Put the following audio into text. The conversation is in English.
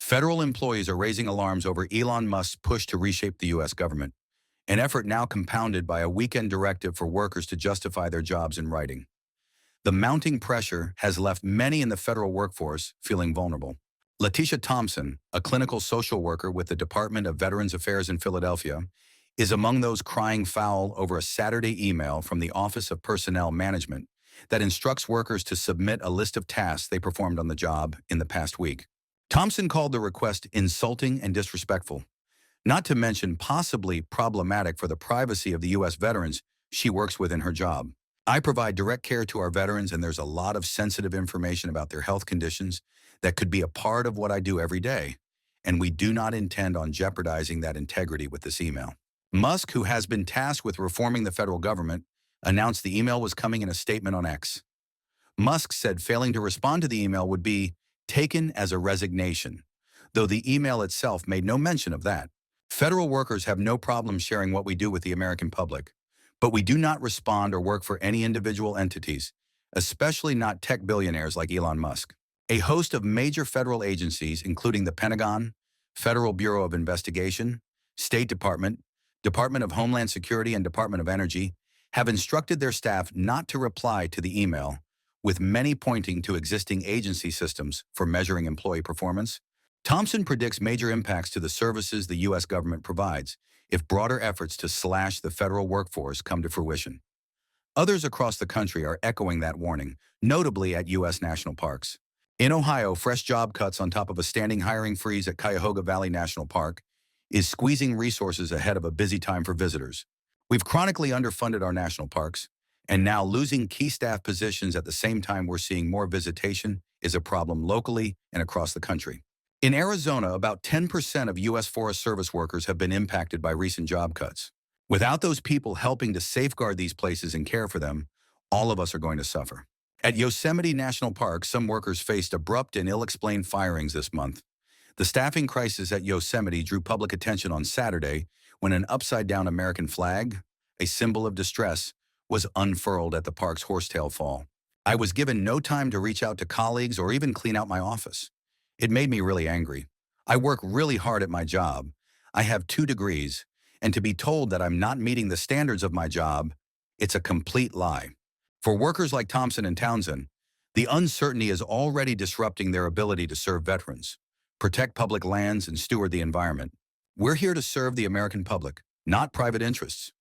Federal employees are raising alarms over Elon Musk's push to reshape the U.S. government, an effort now compounded by a weekend directive for workers to justify their jobs in writing. The mounting pressure has left many in the federal workforce feeling vulnerable. Letitia Thompson, a clinical social worker with the Department of Veterans Affairs in Philadelphia, is among those crying foul over a Saturday email from the Office of Personnel Management that instructs workers to submit a list of tasks they performed on the job in the past week. Thompson called the request insulting and disrespectful, not to mention possibly problematic for the privacy of the U.S. veterans she works with in her job. I provide direct care to our veterans, and there's a lot of sensitive information about their health conditions that could be a part of what I do every day, and we do not intend on jeopardizing that integrity with this email. Musk, who has been tasked with reforming the federal government, announced the email was coming in a statement on X. Musk said failing to respond to the email would be taken as a resignation, though the email itself made no mention of that. Federal workers have no problem sharing what we do with the American public, but we do not respond or work for any individual entities, especially not tech billionaires like Elon Musk. A host of major federal agencies, including the Pentagon, Federal Bureau of Investigation, State Department, Department of Homeland Security, and Department of Energy, have instructed their staff not to reply to the email, with many pointing to existing agency systems for measuring employee performance. Thompson predicts major impacts to the services the U.S. government provides if broader efforts to slash the federal workforce come to fruition. Others across the country are echoing that warning, notably at U.S. national parks. In Ohio, fresh job cuts on top of a standing hiring freeze at Cuyahoga Valley National Park is squeezing resources ahead of a busy time for visitors. We've chronically underfunded our national parks, and now losing key staff positions at the same time we're seeing more visitation is a problem locally and across the country. In Arizona, about 10% of U.S. Forest Service workers have been impacted by recent job cuts. Without those people helping to safeguard these places and care for them, all of us are going to suffer. At Yosemite National Park, some workers faced abrupt and ill-explained firings this month. The staffing crisis at Yosemite drew public attention on Saturday when an upside-down American flag, a symbol of distress, was unfurled at the park's Horsetail Fall. I was given no time to reach out to colleagues or even clean out my office. It made me really angry. I work really hard at my job. I have 2 degrees, and to be told that I'm not meeting the standards of my job, it's a complete lie. For workers like Thompson and Townsend, the uncertainty is already disrupting their ability to serve veterans, protect public lands, and steward the environment. We're here to serve the American public, not private interests.